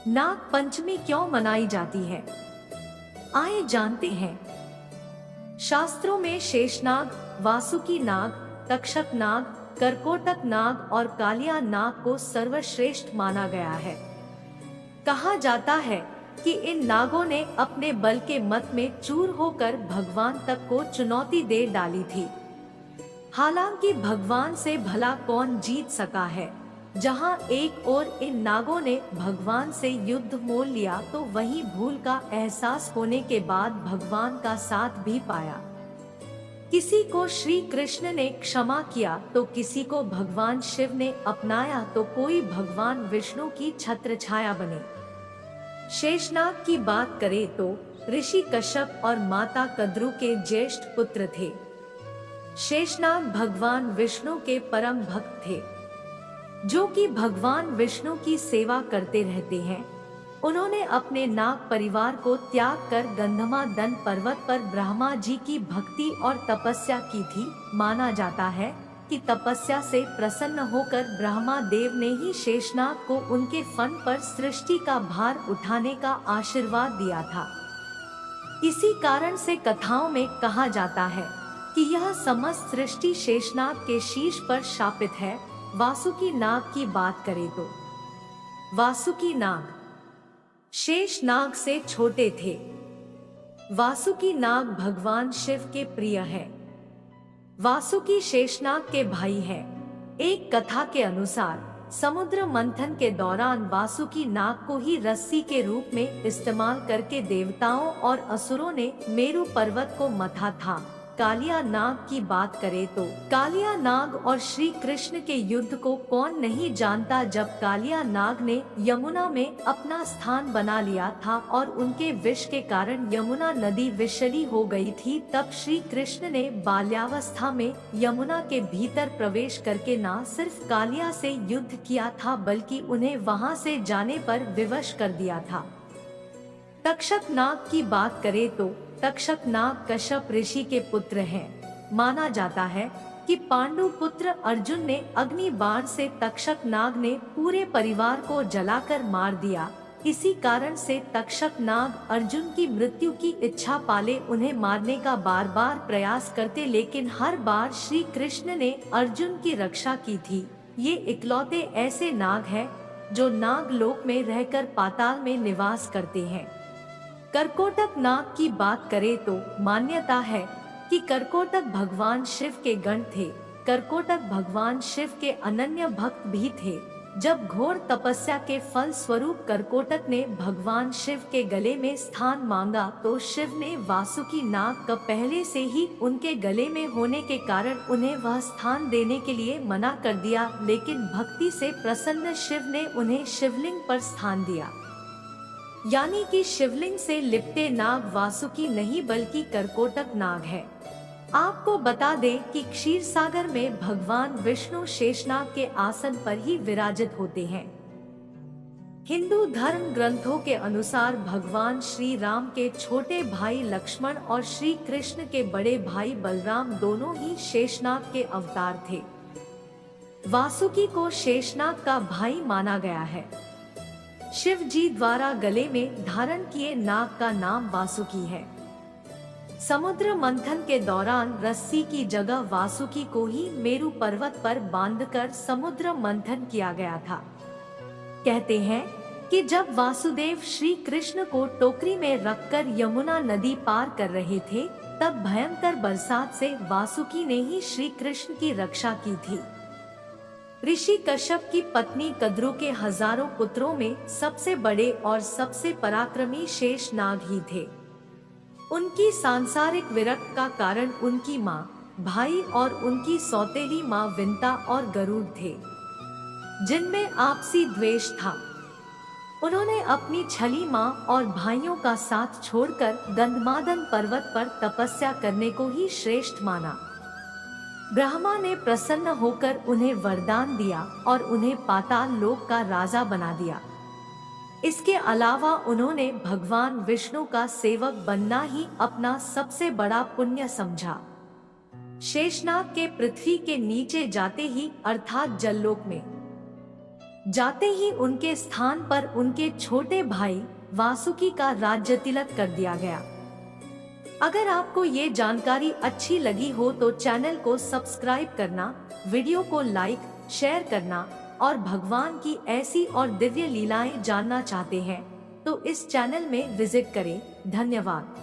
नाग पंचमी क्यों मनाई जाती है, आइए जानते हैं। शास्त्रों में शेषनाग, वासुकी नाग, तक्षक नाग, करकोटक नाग और कालिया नाग को सर्वश्रेष्ठ माना गया है। कहा जाता है कि इन नागों ने अपने बल के मत में चूर होकर भगवान तक को चुनौती दे डाली थी। हालांकि भगवान से भला कौन जीत सका है। जहां एक ओर इन नागों ने भगवान से युद्ध मोल लिया, तो वहीं भूल का एहसास होने के बाद भगवान का साथ भी पाया। किसी को श्री कृष्ण ने क्षमा किया तो किसी को भगवान शिव ने अपनाया, तो कोई भगवान विष्णु की छत्र छाया बने। शेषनाग की बात करें तो ऋषि कश्यप और माता कद्रु के ज्येष्ठ पुत्र थे। शेषनाग भगवान विष्णु के परम भक्त थे, जो कि भगवान विष्णु की सेवा करते रहते हैं। उन्होंने अपने नाग परिवार को त्याग कर गंधमादन पर्वत पर ब्रह्मा जी की भक्ति और तपस्या की थी। माना जाता है कि तपस्या से प्रसन्न होकर ब्रह्मा देव ने ही शेषनाग को उनके फन पर सृष्टि का भार उठाने का आशीर्वाद दिया था। इसी कारण से कथाओं में कहा जाता है कि यह समस्त सृष्टि शेषनाग के शीश पर शापित है। वासुकी नाग की बात करें तो वासुकी नाग शेषनाग से छोटे थे। वासुकी नाग भगवान शिव के प्रिय है। वासुकी शेषनाग के भाई है। एक कथा के अनुसार समुद्र मंथन के दौरान वासुकी नाग को ही रस्सी के रूप में इस्तेमाल करके देवताओं और असुरों ने मेरु पर्वत को मथा था। कालिया नाग की बात करें तो कालिया नाग और श्री कृष्ण के युद्ध को कौन नहीं जानता। जब कालिया नाग ने यमुना में अपना स्थान बना लिया था और उनके विष के कारण यमुना नदी विषली हो गई थी, तब श्री कृष्ण ने बाल्यावस्था में यमुना के भीतर प्रवेश करके न सिर्फ कालिया से युद्ध किया था, बल्कि उन्हें वहां से जाने पर विवश कर दिया था। तक्षक नाग की बात करें तो तक्षक नाग कश्यप ऋषि के पुत्र हैं। माना जाता है कि पांडु पुत्र अर्जुन ने अग्नि बाण से तक्षक नाग ने पूरे परिवार को जलाकर मार दिया। इसी कारण से तक्षक नाग अर्जुन की मृत्यु की इच्छा पाले उन्हें मारने का बार बार प्रयास करते, लेकिन हर बार श्री कृष्ण ने अर्जुन की रक्षा की थी। ये इकलौते ऐसे नाग हैं जो नागलोक में रहकर पाताल में निवास करते हैं। करकोटक नाग की बात करें तो मान्यता है कि करकोटक भगवान शिव के गण थे। करकोटक भगवान शिव के अनन्य भक्त भी थे। जब घोर तपस्या के फल स्वरूप करकोटक ने भगवान शिव के गले में स्थान मांगा, तो शिव ने वासुकी नाग का पहले से ही उनके गले में होने के कारण उन्हें वह स्थान देने के लिए मना कर दिया, लेकिन भक्ति से प्रसन्न शिव ने उन्हें शिवलिंग पर स्थान दिया। यानी कि शिवलिंग से लिपटे नाग वासुकी नहीं बल्कि करकोटक नाग है। आपको बता दें कि क्षीर सागर में भगवान विष्णु शेषनाग के आसन पर ही विराजित होते हैं। हिंदू धर्म ग्रंथों के अनुसार भगवान श्री राम के छोटे भाई लक्ष्मण और श्री कृष्ण के बड़े भाई बलराम दोनों ही शेषनाग के अवतार थे। वासुकी को शेषनाग का भाई माना गया है। शिव जी द्वारा गले में धारण किए नाग का नाम वासुकी है। समुद्र मंथन के दौरान रस्सी की जगह वासुकी को ही मेरु पर्वत पर बांधकर समुद्र मंथन किया गया था। कहते हैं कि जब वासुदेव श्री कृष्ण को टोकरी में रखकर यमुना नदी पार कर रहे थे, तब भयंकर बरसात से वासुकी ने ही श्री कृष्ण की रक्षा की थी। ऋषि कश्यप की पत्नी कद्रु के हजारों पुत्रों में सबसे बड़े और सबसे पराक्रमी शेषनाग ही थे। उनकी सांसारिक विरक्त का कारण उनकी माँ, भाई और उनकी सौतेली माँ विंता और गरुड़ थे, जिनमें आपसी द्वेष था। उन्होंने अपनी छली माँ और भाइयों का साथ छोड़कर गंधमादन पर्वत पर तपस्या करने को ही श्रेष्ठ माना। ब्रह्मा ने प्रसन्न होकर उन्हें वरदान दिया और उन्हें पाताल लोक का राजा बना दिया। इसके अलावा उन्होंने भगवान विष्णु का सेवक बनना ही अपना सबसे बड़ा पुण्य समझा। शेषनाग के पृथ्वी के नीचे जाते ही अर्थात जललोक में जाते ही उनके स्थान पर उनके छोटे भाई वासुकी का राज्य तिलक कर दिया गया। अगर आपको ये जानकारी अच्छी लगी हो तो चैनल को सब्सक्राइब करना, वीडियो को लाइक, शेयर करना और भगवान की ऐसी और दिव्य लीलाएं जानना चाहते हैं तो इस चैनल में विजिट करें। धन्यवाद।